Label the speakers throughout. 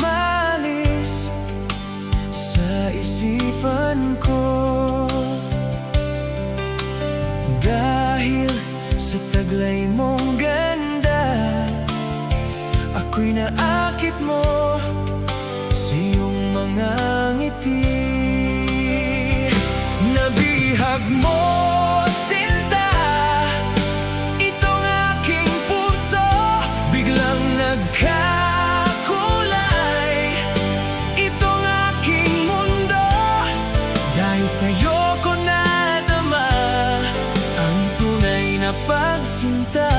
Speaker 1: umalis sa isipan ko, dahil sa taglay mong ganda, ako'y naakit mo sa iyong mga ngiti. Nabihag mo, sinta, itong aking puso, biglang nagkakulay. Itong aking mundo, dahil sa'yo ko nadama ang tunay na pagsinta.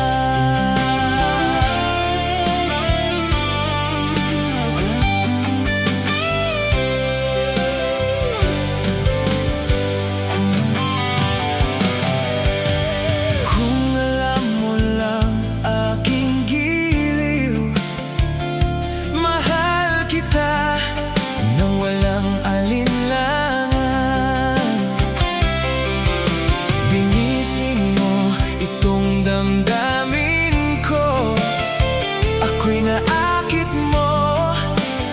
Speaker 1: Ako'y naakit mo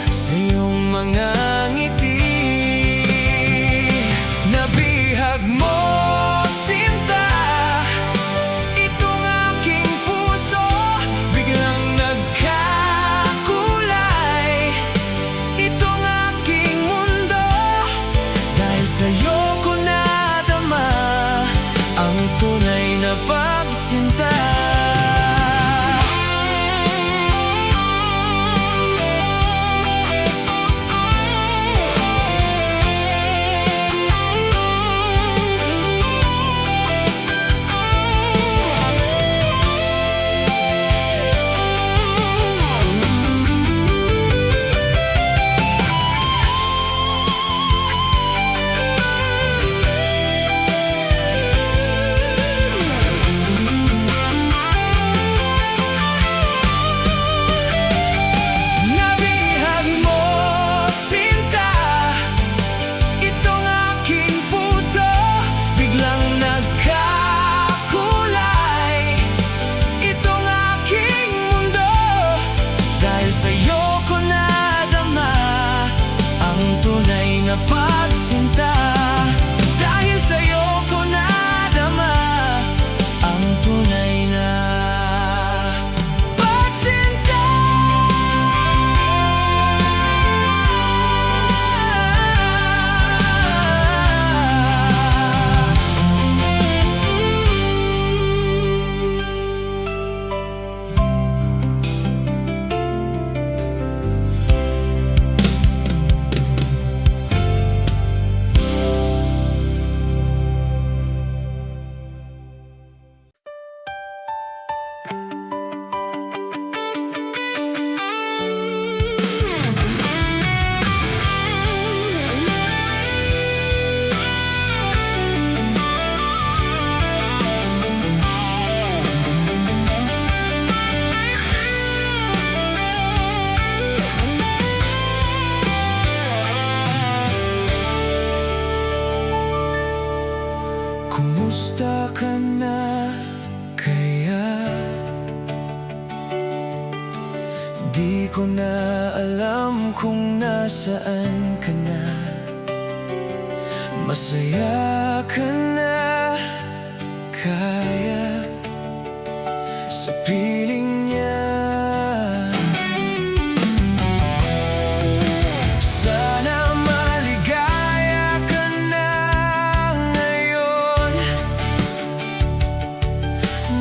Speaker 1: sa iyong mga ngiti. Nabihag mo, sinta, itong aking puso, biglang nagkakulay. Itong aking mundo, dahil sa'yo ko nadama ang tunay na pagsinta. Sa'yo ko nadama ang tunay na pagsinta. Dahil sa'yo ko nadama ang tunay na pagsinta. Kumusta ka na kaya? Di ko na alam kung nasaan ka na. Masaya ka na kaya sa piling niya?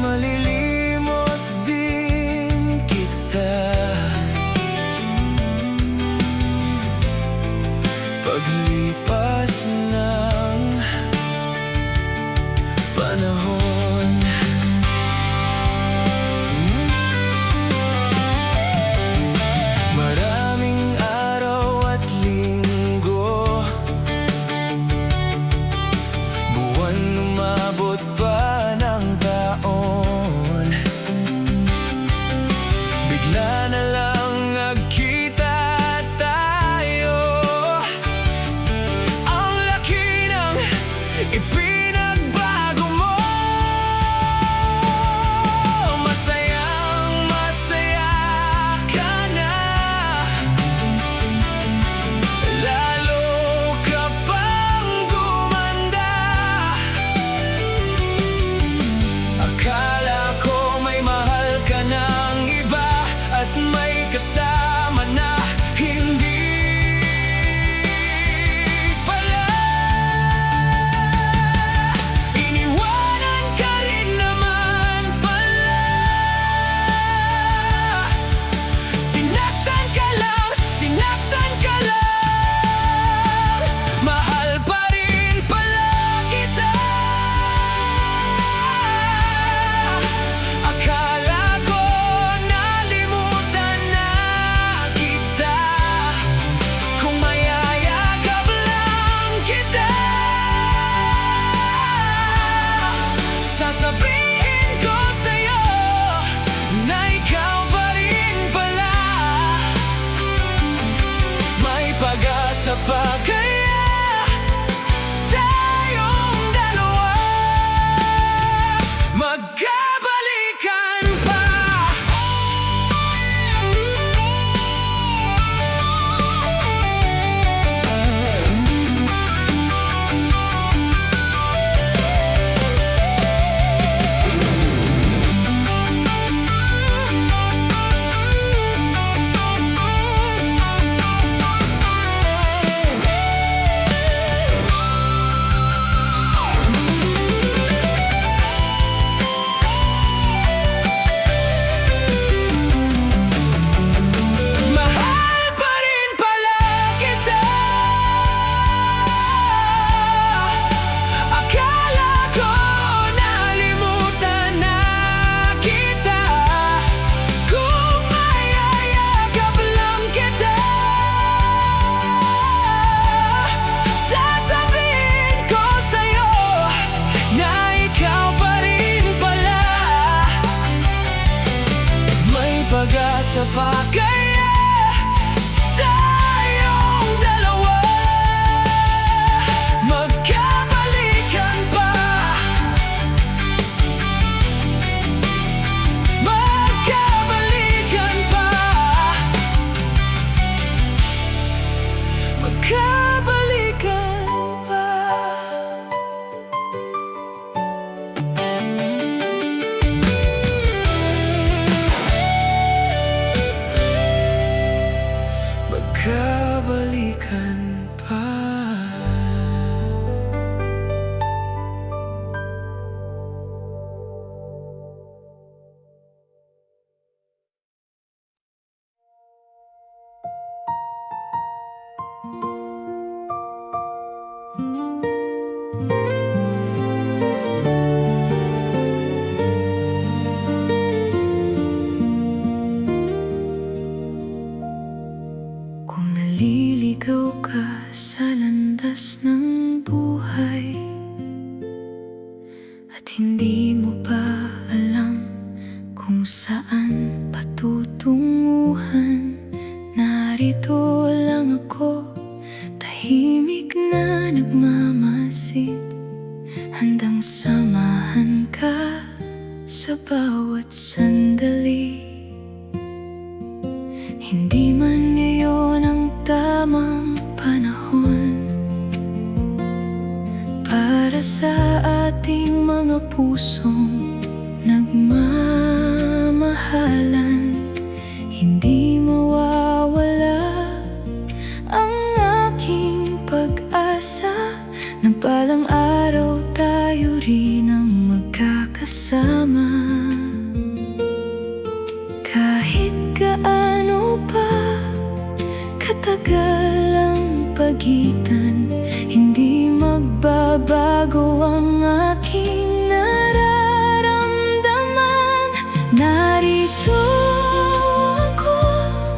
Speaker 1: Malilimot din kita paglipas ng panahon. Maraming araw at linggo, buwan umabot pa ng taon. Bigla na lang nagkita tayo, pag-asa pa kaya tayong dalawa magkabalikan pa? Pag-asa pa kaya tayong dalawa magkabalikan pa? Magkabalikan pa? Magkabalikan pa? Magkabalikan pa?
Speaker 2: Kung naliligaw ka sa landas ng buhay at hindi mo pa alam kung saan patutunguhan, narito lang ako, tahimik na nagmamasid, handang samahan ka sa bawat sandali. Hindi man ngayon ang tamang panahon para sa ating mga pusong nagmamahalan. Hindi mawawala ang aking pag-asa na balang araw tayo rin ang magkakasama. Kahit gaano pa katagal ang pagitan, hindi magbabago ang aking nararamdaman. Narito ako,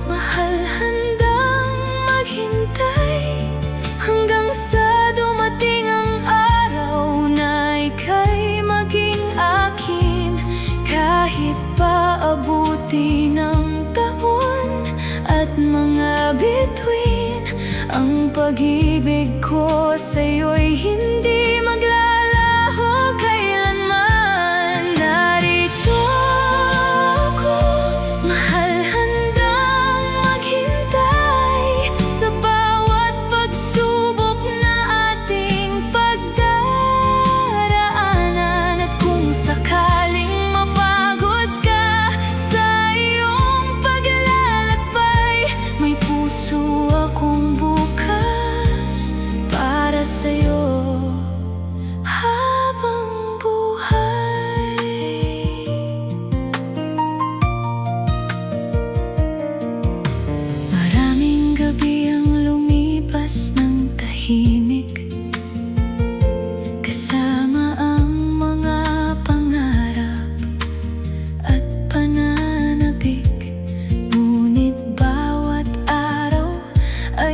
Speaker 2: mahal, handang maghintay hanggang sa dumating ang araw na ika'y maging akin. Kahit pa abuti ng taon at mga bituin, ang pag-ibig ko sa'yo'y hindi maglalaho kailanman. Narito ako, mahal, handang maghintay sa bawat pagsubok na ating pagdaraanan. At kung sakaling mapagod ka sa iyong paglalakbay, may puso akong bukas para sa'yo habang buhay. Maraming gabi ang lumipas ng tahimik, kasama ang mga pangarap at pananabik. Ngunit bawat araw ay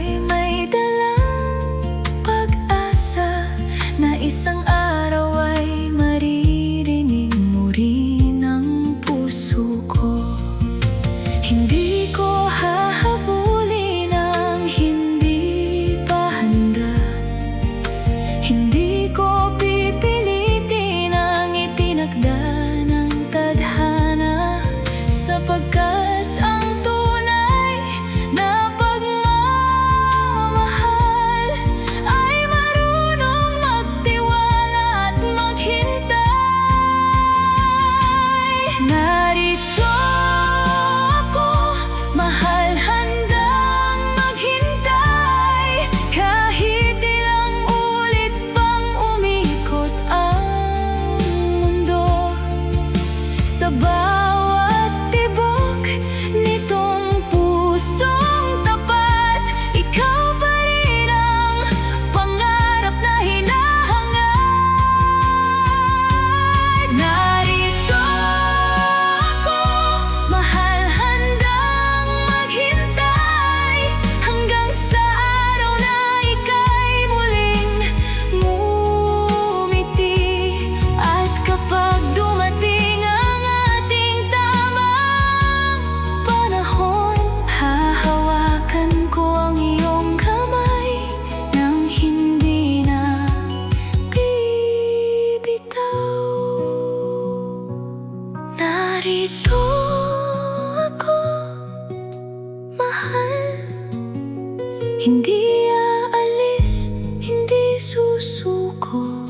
Speaker 2: Hindi aalis, hindi susuko,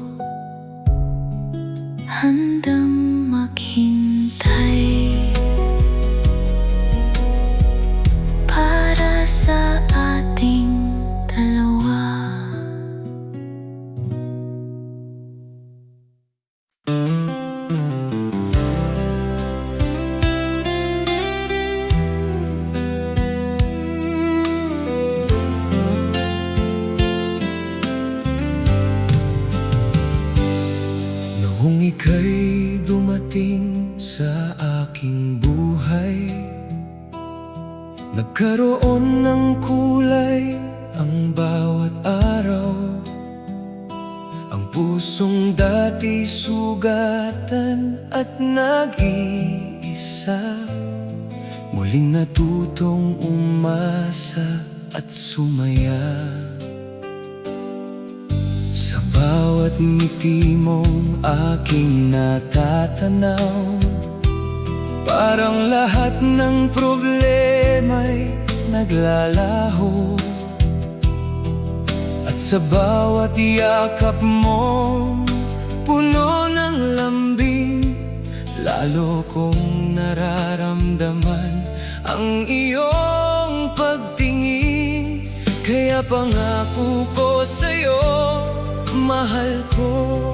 Speaker 2: handang maghintay para sa ating dalawa.
Speaker 1: Noong ika'y dumating sa aking buhay, nagkaroon ng kulay ang bawat araw. Ang pusong dati sugatan at nag-iisa, muling natutong umasa at sumaya. Sa bawat ngiti mong aking natatanaw, parang lahat ng problema'y naglalaho. At sa bawat yakap mo, puno ng lambing, lalo kong nararamdaman ang iyong pagtingin. Kaya pangako ko sa'yo, mahal ko,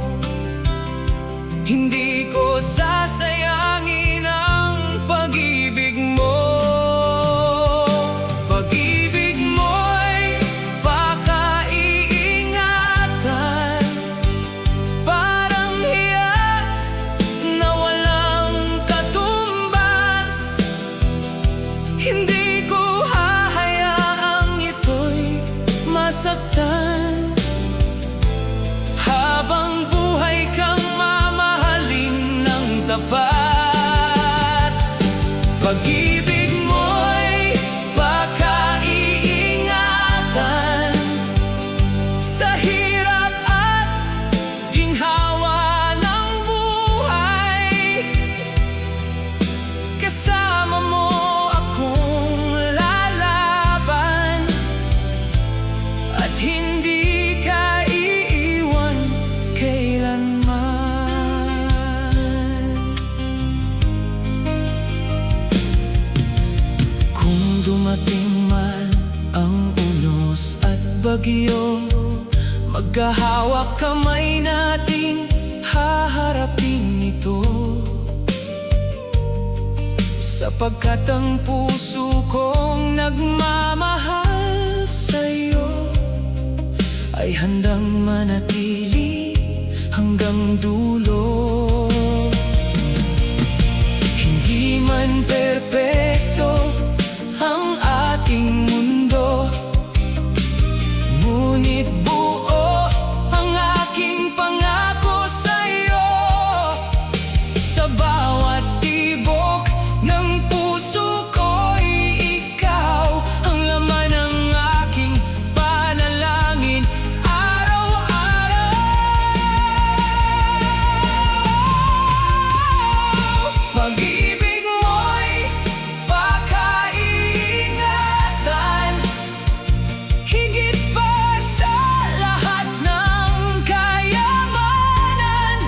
Speaker 1: hindi ko sasayangin ang pag-ibig mo. Pag-ibig mo'y pakaiingatan, parang hiyas na walang katumbas. Hindi ko hahayaang ito'y masaktan. Habang buhay kang mamahalin ng tapat. Pag-ibig mo'y pakaiingatan, sa hirap at ginhawa ng buhay. Kasama mo akong lalaban, at hindi ka iiwan kailanman. Kung dumating man ang unos at bagyo, maghahawak kamay nating haharapin ito. Sapagkat ang puso kong nagmamahal sa'yo ay handang manatili hanggang dulo. Hindi man perpekto ang ating mundo, ngunit buo ang aking pangako sa'yo. Sa bawat tibok ng puso ko'y ikaw ang laman ng aking panalangin araw-araw. Pag-ibig mo'y pakaiingatan, higit pa sa lahat ng kayamanan.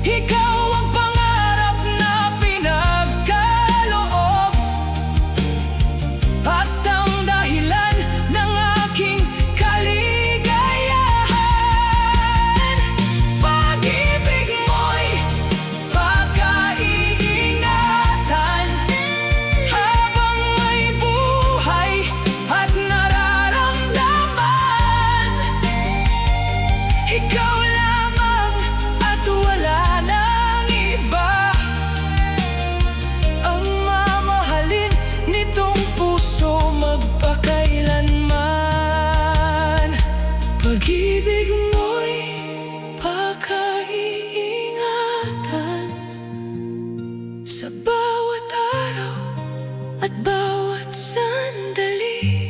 Speaker 1: Ikaw ang pangarap na pinagkaloob, at ang dahilan ng aking kaligayahan. Pag-ibig mo'y pakaiingatan, habang may buhay at nararamdaman. Ikaw lamang at wala nang iba ang mamahalin nitong puso magpakailanman. Pag-ibig mo'y pakaiingatan, sa bawat araw at bawat sandali.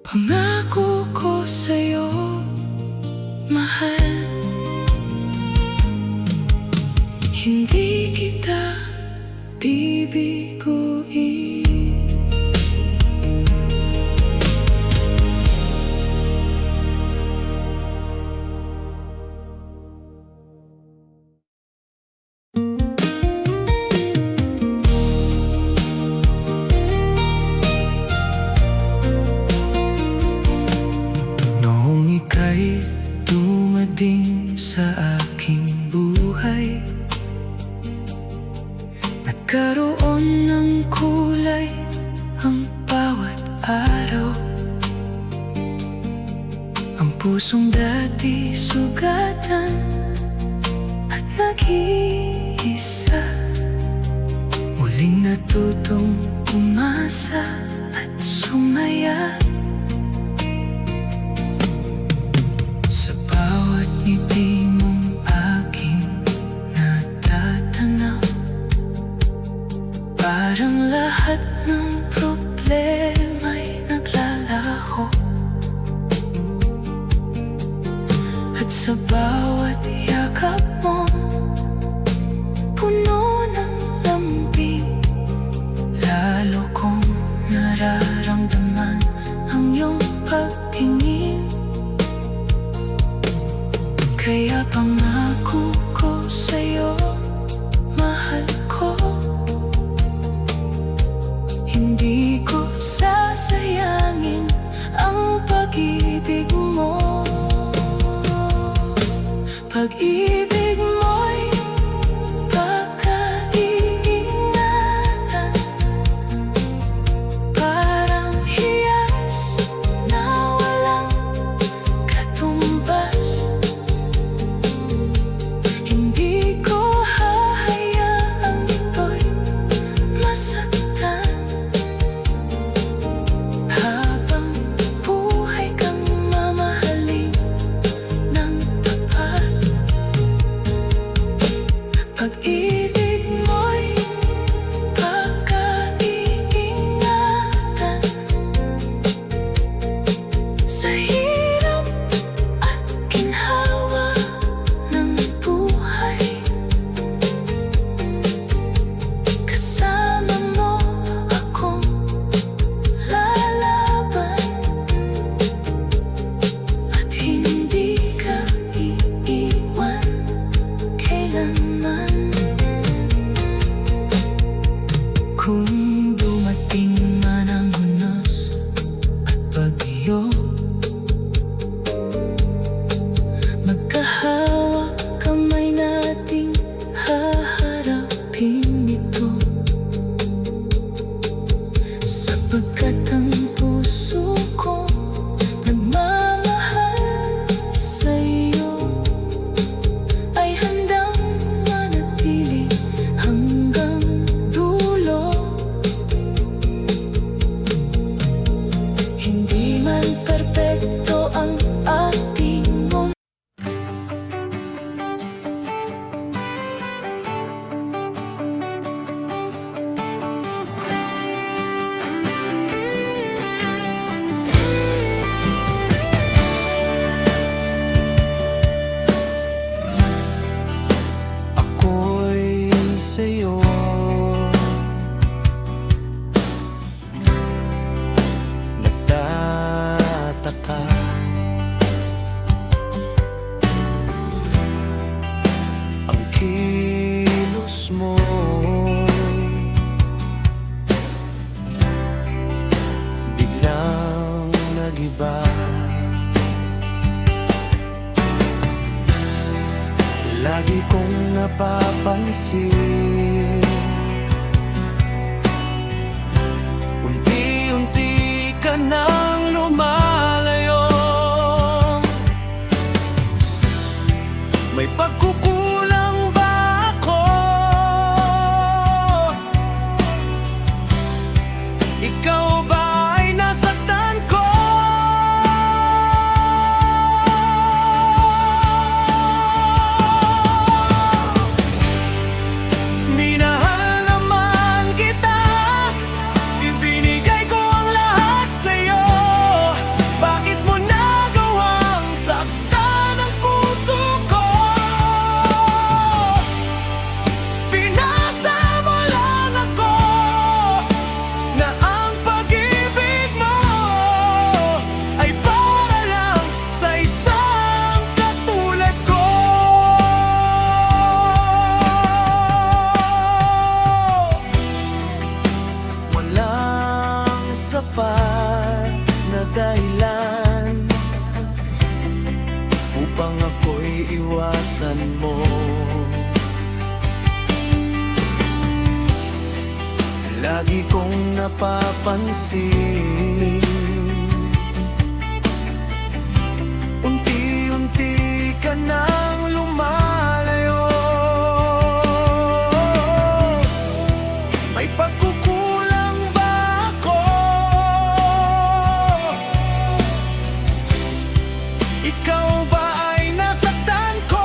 Speaker 1: Pangako ko sa'yo, mahal, hindi kita bibiguin.
Speaker 2: ang bawat araw. Ang pusong dati sugatan at nag-iisa, muling natutong umasa at sumaya. Sa bawat ngiti mong aking natatanaw, parang lahat ng problema'y naglalaho. At sa bawat yakap mo, puno ng lambing, lalo kong nararamdaman ang iyong pagtingin. Kaya pangako ko sa'yo, mahal ko, hindi ko sasayangin ang pag-ibig mo. Pag-ibig mo'y pagkaiingatan, parang hiyas na walang katumbas. Hindi ko hahayaang ito'y masaktan. Habang buhay kang mamahalin ng tapat. Pag-ibig mo'y pagkaiingatan, sa hirap at ginhawa ng buhay. Kasama mo akong lalaban, at hindi ka iiwan kailanman. Kung dumating man ang unos at bagyo, magkahawak kamay nating haharapin ito. Sapagkat ang puso ko nagmamahal sa'yo, ay handang manatili hanggang dulo. Hindi man perpekto ang ating mundo,
Speaker 3: ako'y sa'yo nagtataka. Ang kilos mo'y biglang nag-iba. Lagi kong napapansin, unti-unti ka nang lumalayo. May pagkukulang ba ako? Ikaw ba ay nasaktan ko? Minahal naman kita, ibinigay ko ang lahat sa'yo. Bakit mo nagawang saktan ang puso ko? Pinasa mo lang ako, na ang pag-ibig mo ay para lang sa isang katulad ko. Walang sapat na dahilan upang ako'y iwasan mo. lagi kong napapansin. Unti-unti ka nang lumalayo. May pagkukulang ba ako? Ikaw ba ay nasaktan ko?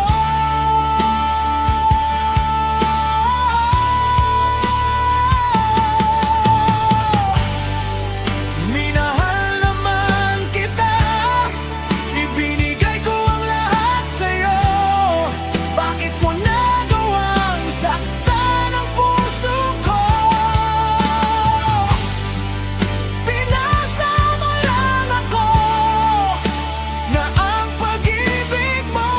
Speaker 3: Minahal naman kita, ibinigay ko ang lahat sa'yo. Bakit mo nagawang saktan ang puso ko? Pinasa mo lang ako na ang pag-ibig mo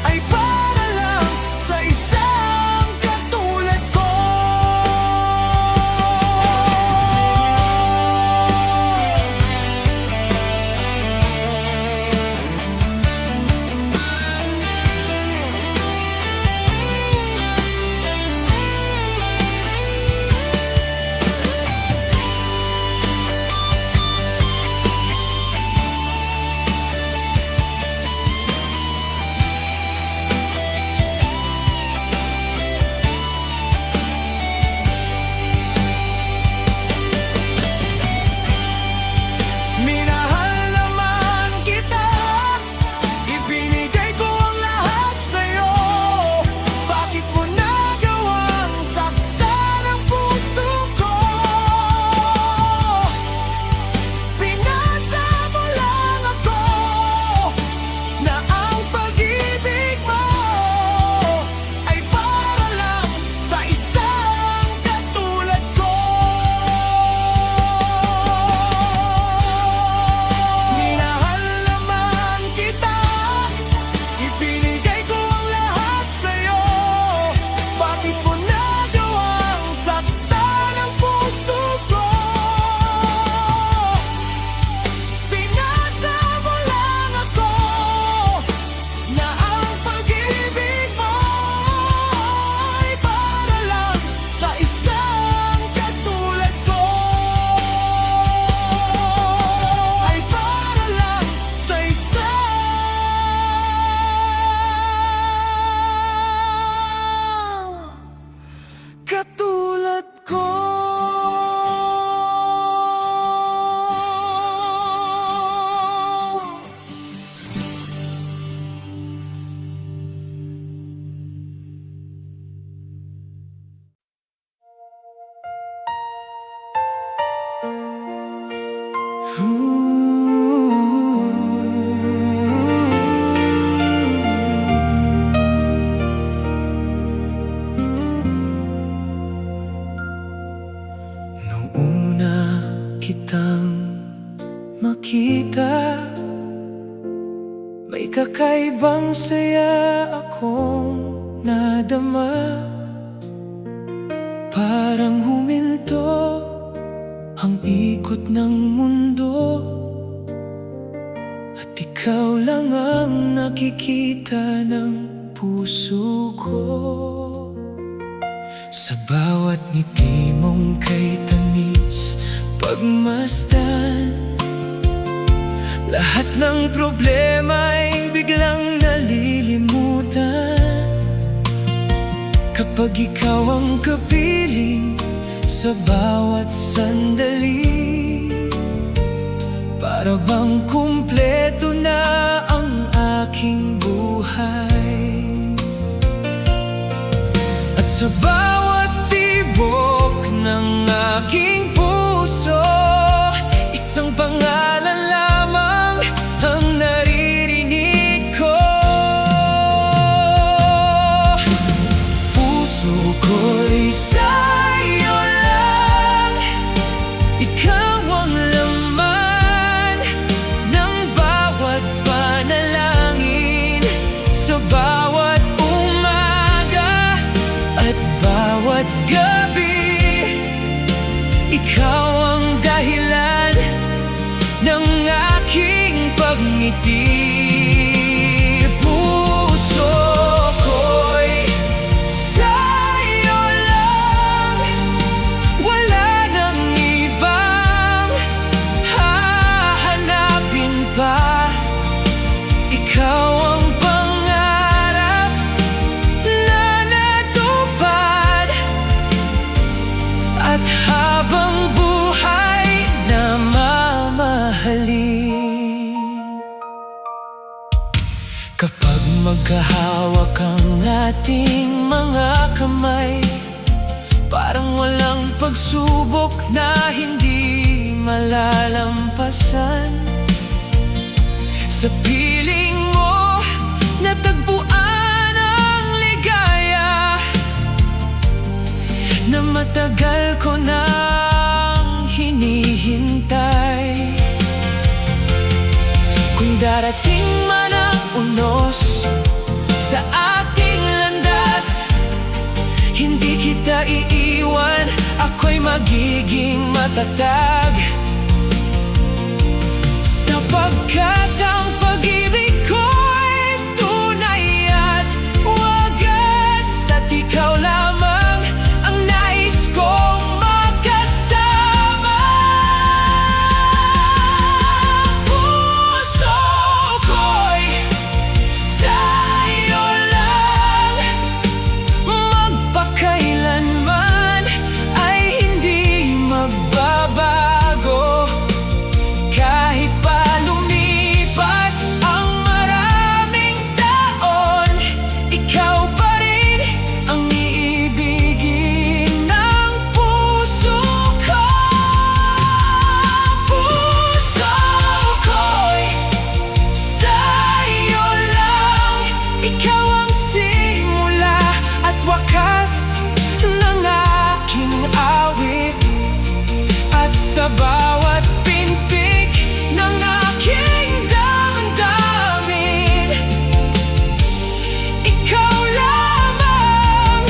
Speaker 3: ay para lang sa isang katulad ko. Minahal naman kita, ibinigay ko ang lahat sa'yo. Bakit mo nagawang saktan ang puso ko? Pinasa mo lang ako na ang pag-ibig mo ay para lang sa isang katulad ko. Minahal naman kita, ibinigay ko ang lahat sa'yo. Bakit mo nagawang saktan ang puso ko? Pinasa mo lang ako na ang pag-ibig mo ay para lang sa isang katulad ko. Ay para lang sa isang katulad ko. Nung una kitang makita, may kakaibang saya akong nadama. Parang huminto ang ikot ng mundo, at ikaw lang ang nakikita ng puso ko. Sa bawat ngiti mong kay tamis pagmasdan, lahat ng problema ay biglang nalilimutan. Kapag ikaw ang kapiling sa bawat sandali, para bang kumpleto na ang aking buhay. At sa bawat tibok ng aking puso, isang pangalan lamang ang naririnig ko. Puso ko'y sa'yo lang, ikaw ang laman ng bawat panalangin. Sa bawat umaga at bawat gabi, ikaw ang dahilan ng aking pagngiti. Puso ko'y sa'yo lang, Magkahawak ang ating mga kamay, parang walang pagsubok na hindi malalampasan. Sa piling mo, natagpuan ang ligaya na matagal ko nang hinihintay. Kung darating man ang unos sa ating landas, hindi kita iiwan, ako'y magiging matatag. Sapagkat ang pag-ibig ko'y tunay at wagas, at ikaw lamang ang nais kong magkasama. Puso ko'y sa'yo lang, magpakailanman ay hindi magbabago. Kahit pa lumipas ang maraming taon, ikaw pa rin ang iibigin ng puso ko. Puso ko'y sa'yo lang, ikaw ang simula at wakas ng aking awit. At sa bawat pintig ng aking damdamin, ikaw lamang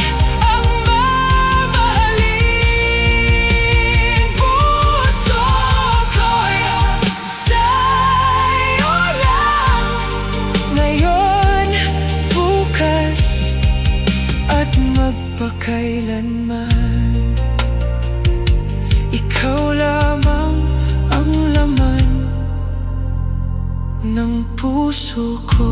Speaker 3: ang mamahalin. Puso ko'y sa'yo lang, ngayon, bukas, at magpakailanman. Ikaw lamang ang laman ng puso ko.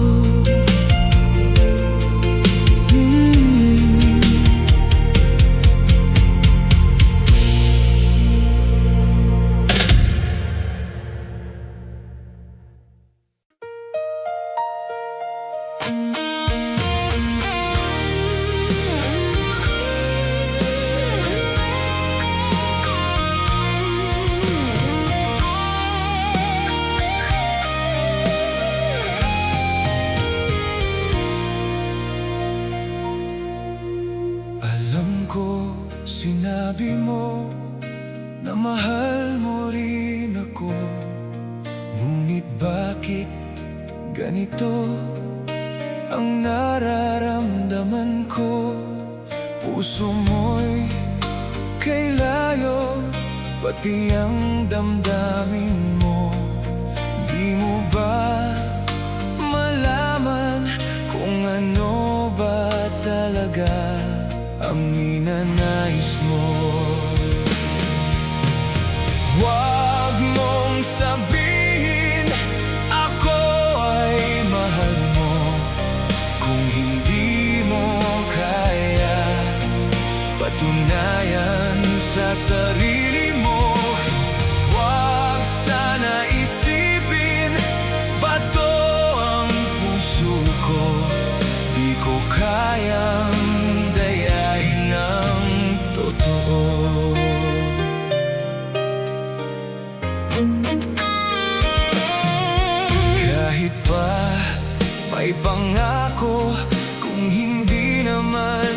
Speaker 3: Alam ko, sinabi mo na mahal mo rin ako, ngunit bakit ganito ang nararamdaman ko? Puso mo'y kay layo, pati ang damdamin mo. Di mo ba malaman kung ano ba talaga ang ninanais mo? Huwag mong sabihin ako ay mahal mo kung hindi mo kaya patunayan sa sarili mo. Huwag sana isipin bato ang puso ko, di ko kayang dayain ng totoo. Kahit pa may pangako, kung hindi naman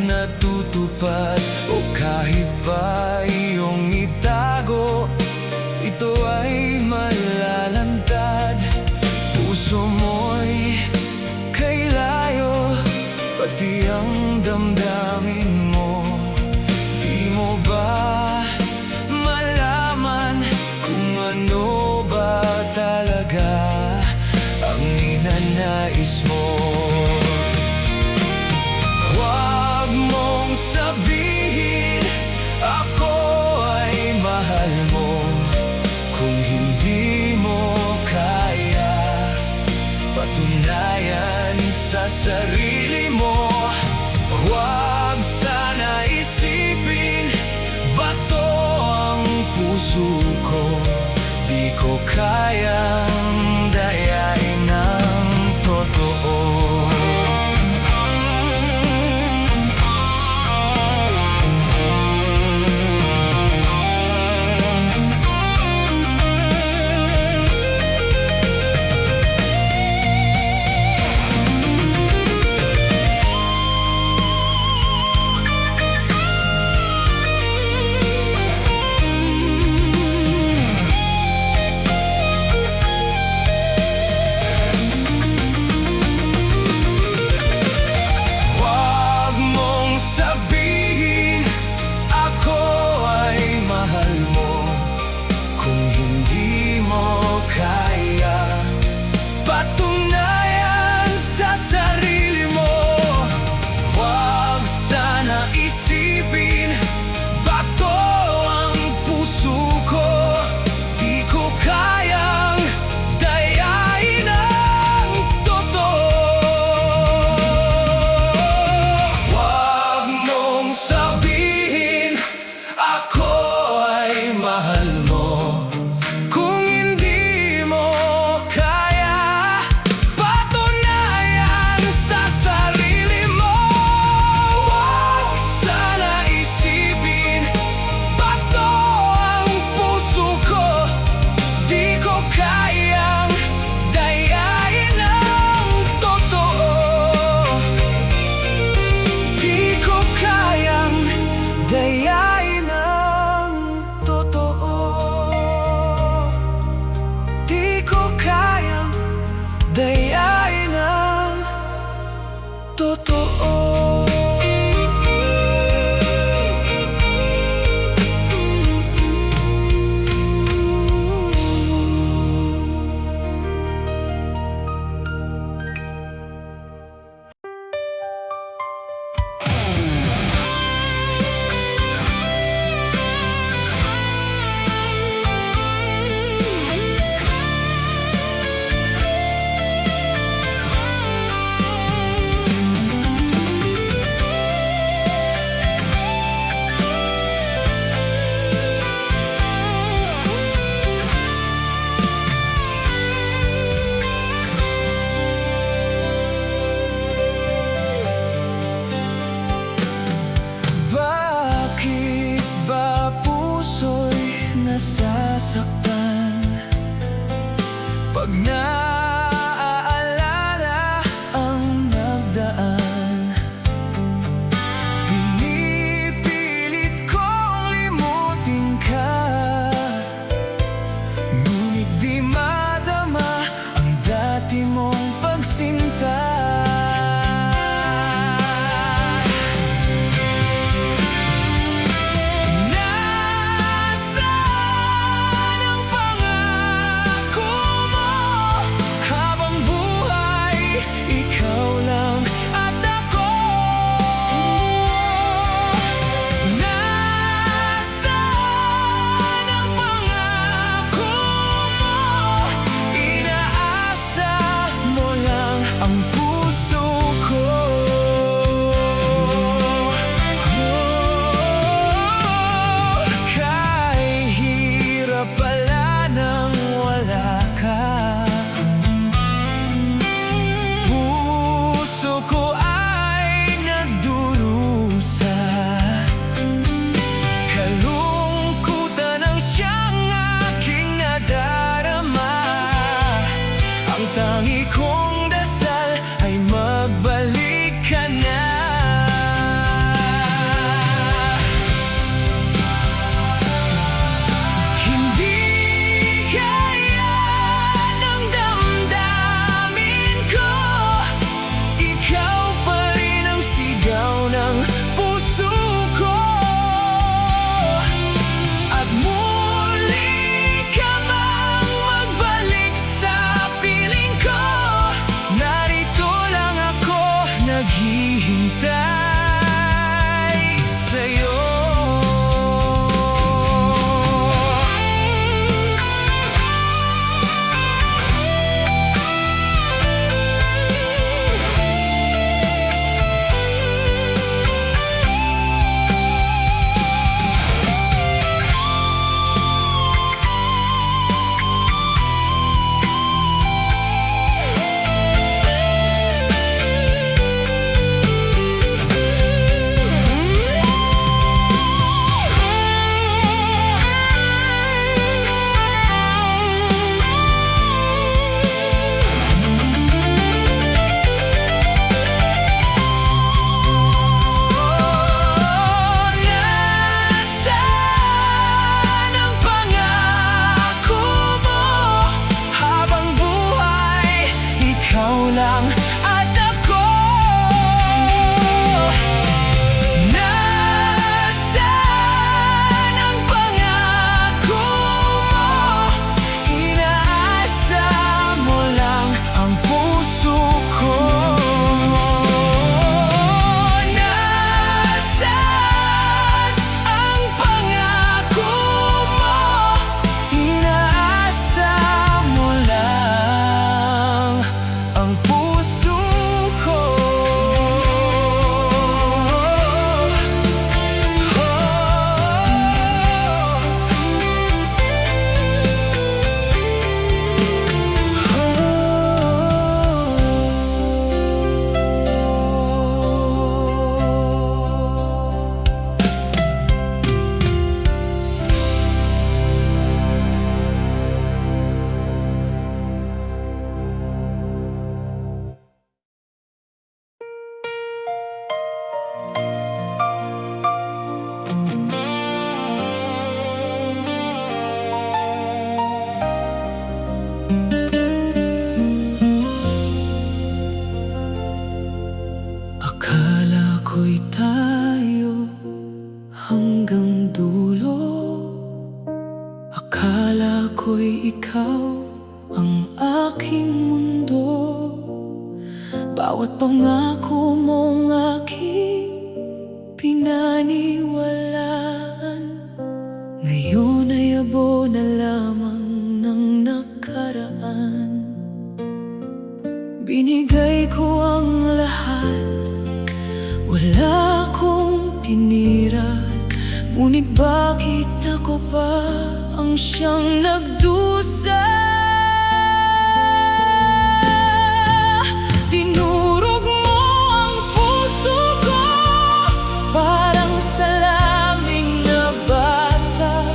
Speaker 3: natutupad, o kahit pa iyong itago, ito ay malalantad. Puso mo'y kay layo, pati ang damdamin mo. Di mo ba malaman kung ano ba talaga ang ninanais mo? Huwag mong sabihin ako ay mahal mo kung hindi mo kaya patunayan sa sarili mo. Huwag sana isipin bato ang puso ko, di ko kayang dayain ng totoo. nasasaktan pag naaalala ang nagdaan. Pinipilit kong limutin ka, ngunit di madama ang dati mong pagsinta. Nasaan ang pangako mo? Habang buhay, ikaw lang at ako. Nasaan ang pangako mo? Inaasa mo lang ang puso ko. Kahit pala nang wala ka, puso ko ay nagdurusa. Kalungkutan ang siyang aking nadarama. Ang tangi kong dasal ay magbalik ka na. Hindi kaya ng damdamin ko, ikaw pa rin ang sigaw ng puso ko. At muli ka bang magbalik sa piling ko? Narito lang ako naghihintay sa'yo. Nasaan ang pangako mo? Habang buhay, ikaw lang at ako. Nasaan ang pangako mo? Inaasa mo lang ang puso ko. Nasaan ang pangako mo? Inaasa mo lang ang puso ko. Akala ko'y tayo hanggang dulo. Akala ko'y ikaw ang aking mundo. Bawat pangako mong aking pinaniwalaan, ngayon ay abo na lamang ng nakaraan. Binigay ko ang lahat, wala akong tinira. Ngunit bakit ako pa ang siyang nagdusa? Tinurog mo ang puso ko, parang salaming nabasag.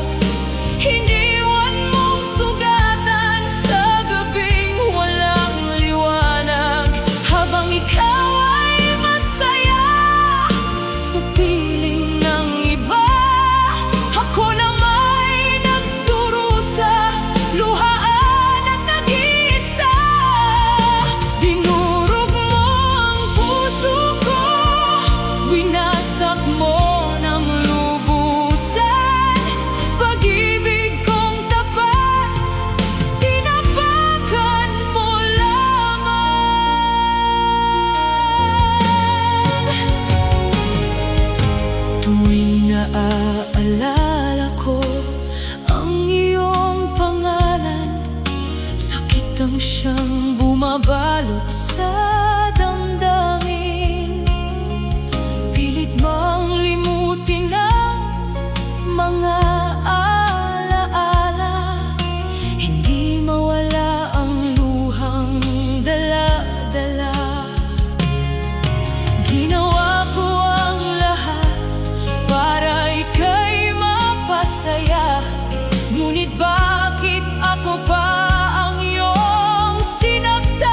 Speaker 1: Ngunit bakit ako pa ang iyong sinaktan?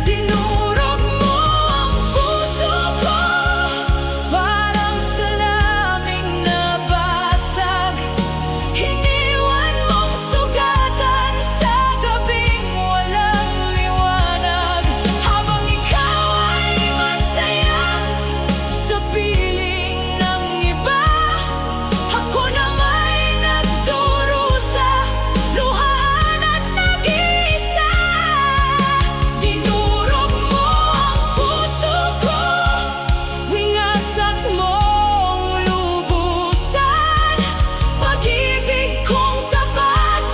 Speaker 1: Dinurog mo ang puso ko, parang salaming nabasag. Iniwan mong sugatan sa gabing walang liwanag. Habang ikaw ay masaya sa piling ng iba, ako na may nagdurusa, luhaan at nag-iisa. Dinurog mo ang puso ko, wingasak mong lubusan. Pag-ibig kong tapat,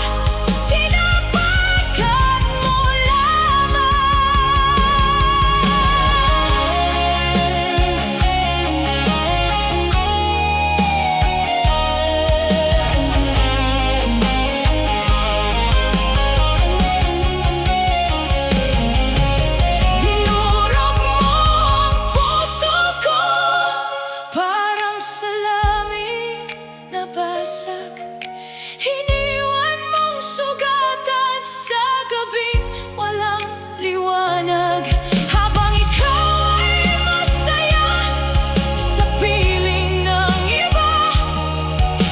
Speaker 1: tinapakan mo Dinurog mo ang puso ko, parang salaming nabasag. Iniwan mong sugatan sa gabing walang liwanag. Habang ikaw ay masaya sa piling ng iba,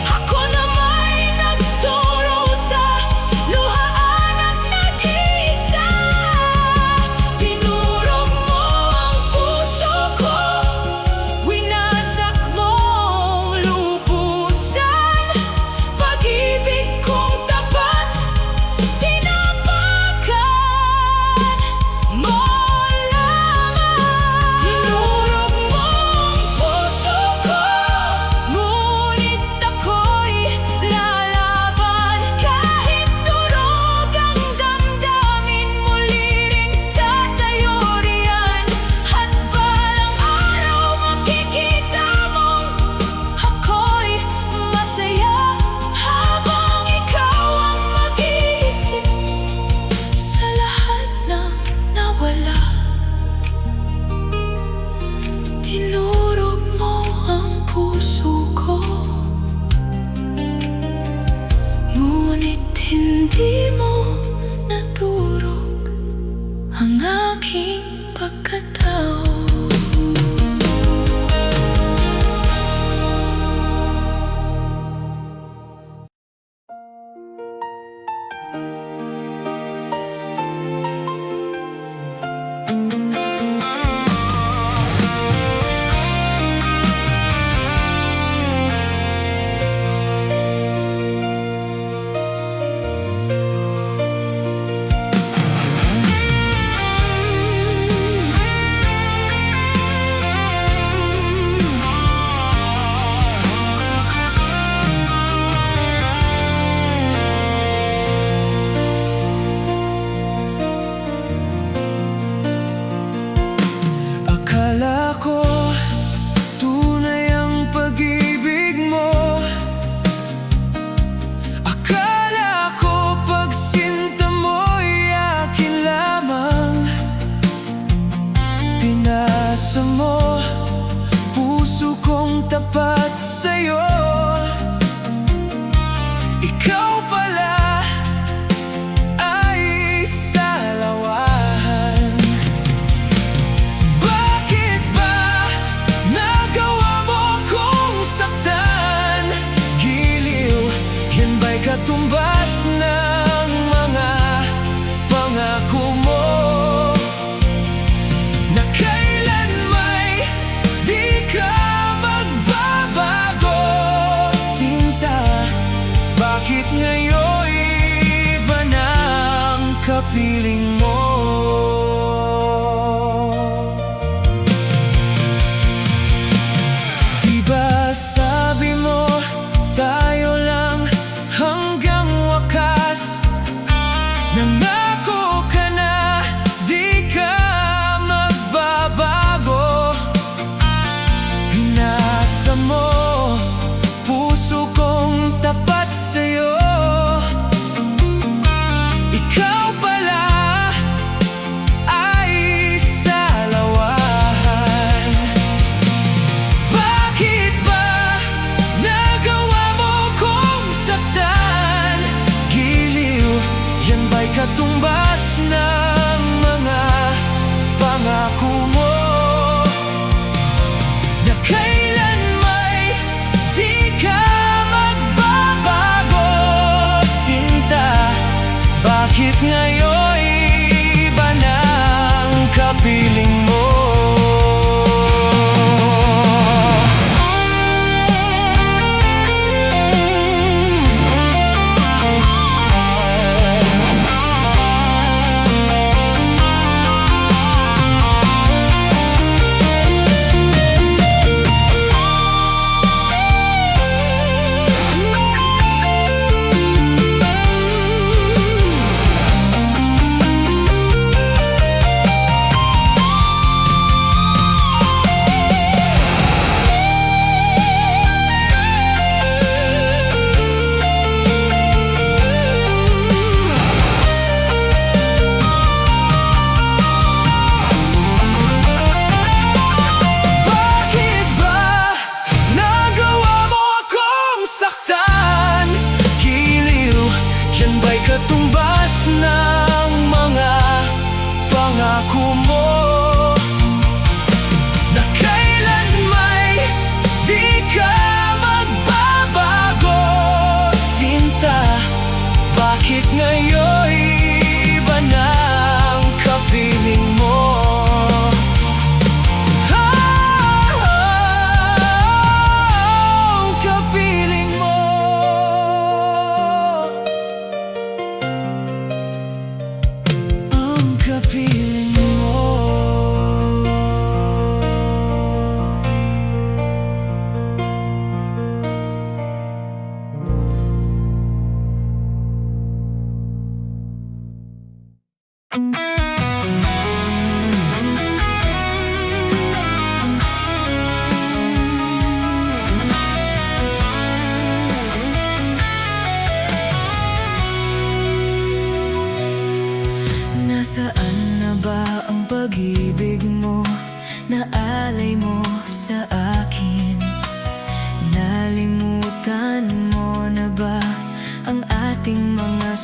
Speaker 1: ako na may nagdurusa, luhaan at nag-iisa. Dinurog mo ang puso ko, winasak mong lubusan. Pag-ibig kong tapat, tinapakan mo lamang. Dinurog mo ang puso ko, ngunit ako'y lalaban. Kahit durog ang damdamin, muli ring tatayo riyan. At balang araw makikita mong ako'y masaya, habang ikaw ang mag-iisip sa lahat ng nawala. Dinurog mo ang puso ko, ngunit hindi mo naturog ang aking pagkatao.
Speaker 3: Akala ko tunay ang pag-ibig mo. Akala ko pagsinta mo'y akin lamang. Pinasa mo puso kong tapat sa'yo. Ikaw pala ay salawahan. Bakit ba nagawa mo kong saktan? Giliw, yan ba'y katumbas ng mga pangako mo? Na kailan may di ka magbabago, sinta. Bakit ngayon iba na ang kapiling mo? Diba sabi mo tayo lang hanggang wakas? Nangako ka na di ka magbabago. Pinasa mo puso kong tapat sa'yo. Ikaw pala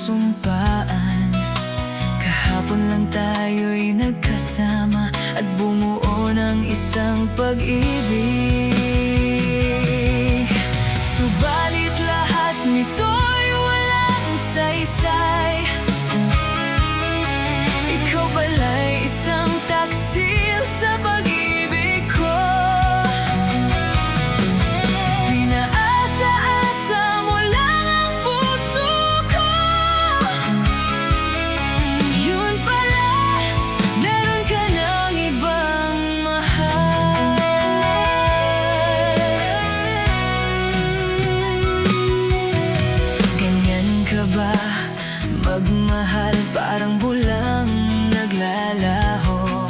Speaker 2: sumpaan. Kahapon lang tayo'y nagkasama at bumuo ng isang pag-ibig. Subalit lahat nito'y walang saysay. Ikaw pala'y isang taksil sa pag-ibig ko. Pinaasa-asa mo lang ang puso ko. Yun pala, meron ka ng ibang mahal. Ganyan ka ba magmahal, parang bulang naglalaho?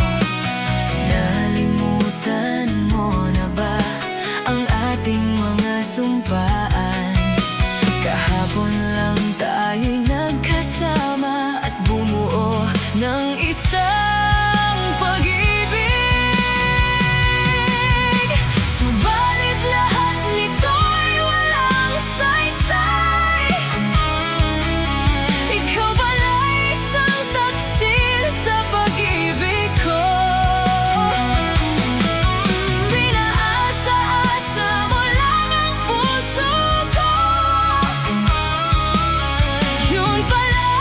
Speaker 2: Nalimutan mo na ba ang ating mga sumpaan? Kahapon lang tayo'y nagkasama at bumuo ng isang pag-ibig. Subalit lahat nito'y walang saysay. Ikaw pala'y isang taksil sa pag-ibig ko. Pinaasa-asa mo lang ang puso ko. Yun pala,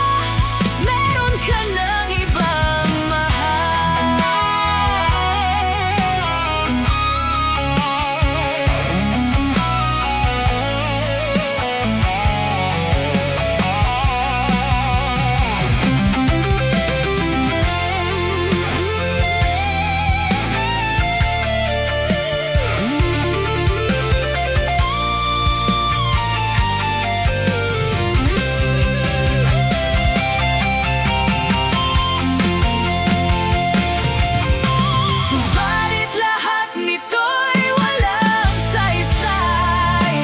Speaker 2: meron ka ng ibang mahal. Subalit lahat nito'y walang saysay.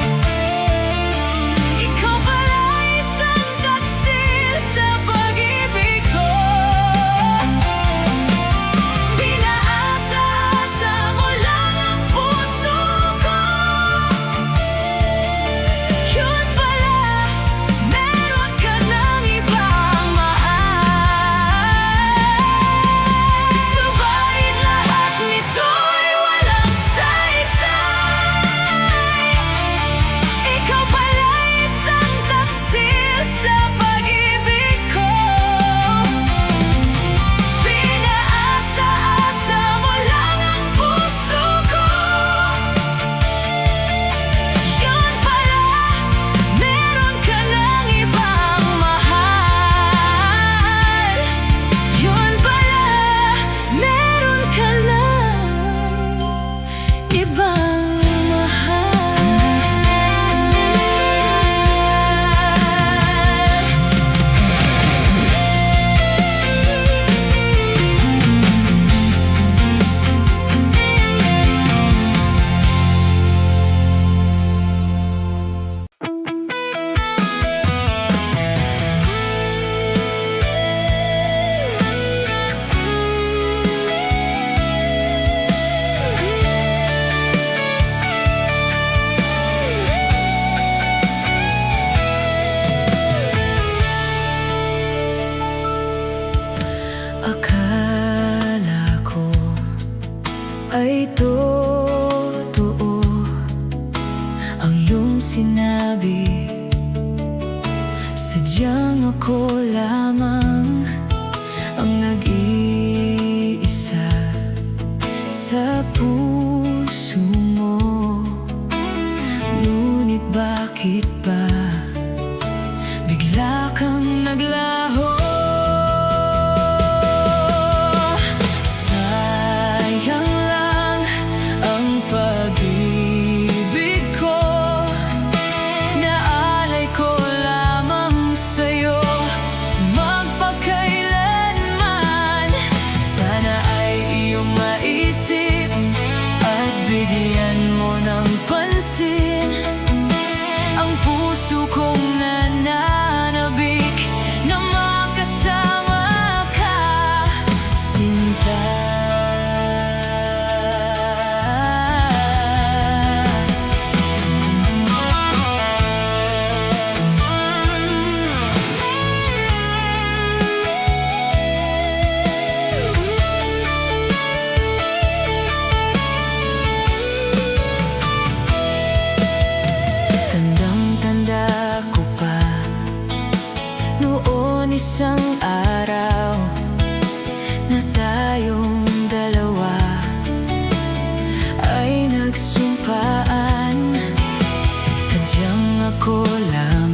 Speaker 2: Ikaw pala'y isang taksil sa pag-ibig ko. Pinaasa-asa mo lang ang puso ko. Yun pala, meron ka ng ibang mahal. Subalit lahat nito'y walang saysay. Ikaw pala'y isang taksil sa pag-ibig ko. Pinaasa-asa mo lang ang puso ko. Yun pala, meron ka ng ibang mahal. Yun pala, meron ka ng ibang mahal. Akala ko ay totoo ang iyong sinabi. Sadyang ako lamang ang nag-iisa sa puso mo. Ngunit bakit ba bigla kang naglaho? Sayang lang ang pag-ibig ko. Naalay ko lamang sa'yo magpakailanman. Sana ay iyong maisip at bigyan mo ng pansin ang puso kong nananabik na ako lang